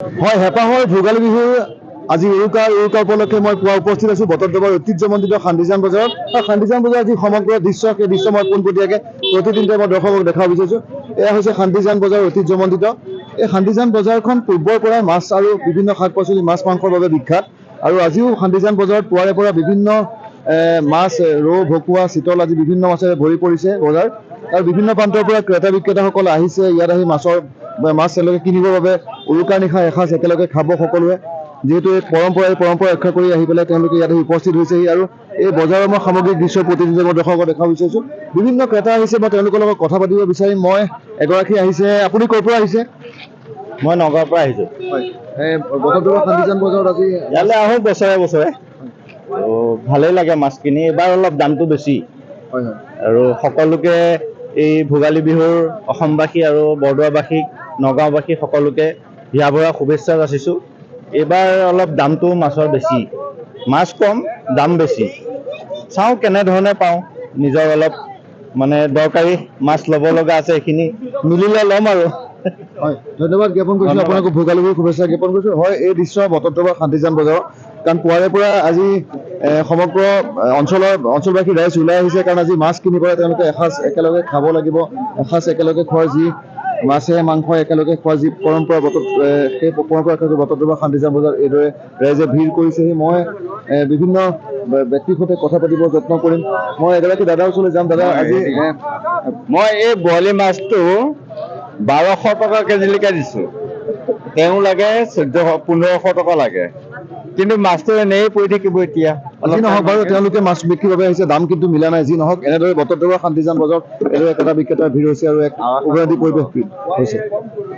হয়, হেঁপাহৰ ভোগালী বিহুৰ আজি উৰুকা উপলক্ষে মই পুৱা উপস্থিত আছোঁ বটদ্ৰৱাৰ ঐতিহ্যমণ্ডিত শান্তিজান বজাৰত। আৰু শান্তিজান বজাৰৰ যি সমগ্ৰ দৃশ্য, সেই দৃশ্য মই পোনপটীয়াকৈ প্ৰতিদিনতে মই দৰ্শকক দেখাব বিচাৰিছোঁ। এয়া হৈছে শান্তিজান বজাৰ ঐতিহ্যমণ্ডিত। এই শান্তিজান বজাৰখন পূৰ্বৰ পৰাই মাছ আৰু বিভিন্ন শাক পাচলি, মাছ মাংসৰ বাবে বিখ্যাত। আৰু আজিও শান্তিজান বজাৰত পুৱাৰে পৰা বিভিন্ন মাছ, ৰৌ, ভকুৱা, চিতল আদি বিভিন্ন মাছেৰে ভৰি পৰিছে বজাৰ। আৰু বিভিন্ন প্ৰান্তৰ পৰা ক্ৰেতা বিক্ৰেতাসকল আহিছে ইয়াত আহি মাছ একেলগে কিনিবৰ বাবে উৰুকাৰ নিশা এসাঁজ একেলগে খাব সকলোৱে। যিহেতু এই পৰম্পৰা ৰক্ষা কৰি আহি পেলাই তেওঁলোকে ইয়াত আহি উপস্থিত হৈছেহি। আৰু এই বজাৰৰ মই সামগ্ৰিক দৃশ্য প্ৰতিদিনে মই দৰ্শকক দেখাব বিচাৰিছোঁ। বিভিন্ন ক্ৰেতা আহিছে, মই তেওঁলোকৰ লগত কথা পাতিব বিচাৰিম। মই এগৰাকী আহিছে, আপুনি ক'ৰ পৰা আহিছে? মই নগাঁৱৰ পৰা আহিছোঁ। বটদ্ৰৱাৰ শান্তিজান বজাৰত আজি ইয়ালৈ আহোঁ বছৰে বছৰে, আৰু ভালেই লাগে মাছখিনি। এইবাৰ অলপ দামটো বেছি। হয় হয় আৰু সকলোকে এই ভোগালী বিহুৰ অসমবাসী আৰু বৰদোৱাবাসীক, নগাঁওবাসী সকলোকে হিয়া ভৰা শুভেচ্ছা যাচিছোঁ। এইবাৰ অলপ দামটো মাছৰ বেছি, মাছ কম, দাম বেছি। চাওঁ কেনেধৰণে পাওঁ, নিজৰ অলপ দৰকাৰী মাছ ল'ব লগা আছে, এইখিনি মিলিলে ল'ম আৰু। হয়, ধন্যবাদ জ্ঞাপন কৰিছোঁ আপোনালোকক, ভোগালী বিহুৰ শুভেচ্ছা জ্ঞাপন কৰিছোঁ। হয়, এই দৃশ্য বটদ্ৰৱাৰ শান্তিজান বজাৰৰ, কাৰণ পুৱাৰে পৰা আজি সমগ্ৰ অঞ্চলবাসী ৰাইজ ওলাই আহিছে, কাৰণ আজি মাছ কিনিবলৈ তেওঁলোকে এসাঁজ একেলগে খাব লাগিব। এসাঁজ একেলগে খোৱাৰ যি মাছে মাংস একেলগে খোৱাৰ যি পৰম্পৰা, সেই পৰম্পৰা বটদ্ৰৱাৰ শান্তিজান বজাৰত এইদৰে ৰাইজে ভিৰ কৰিছেহি। মই বিভিন্ন ব্যক্তিৰ সৈতে কথা পাতিবৰ যত্ন কৰিম। মই এগৰাকী দাদাৰ ওচৰলৈ যাম। দাদা, আজি মই এই বৰালি মাছটো 1200 টকা কেজিলৈকে দিছোঁ। তেওঁ লাগে 1400-1500 টকা লাগে, কিন্তু মাছটো এনেই পৰি থাকিব এতিয়া। যি নহওক বাৰু, তেওঁলোকে মাছ বিক্ৰীৰ বাবে আহিছে, দাম কিন্তু মিলা নাই। যি নহওক, এনেদৰে বটদ্ৰৱাৰ শান্তিজান বজাৰত এইদৰে ক্ৰেতা বিক্ৰেতাৰ ভিৰ হৈছে আৰু এক উভৈনদী পৰিৱেশ হৈছে।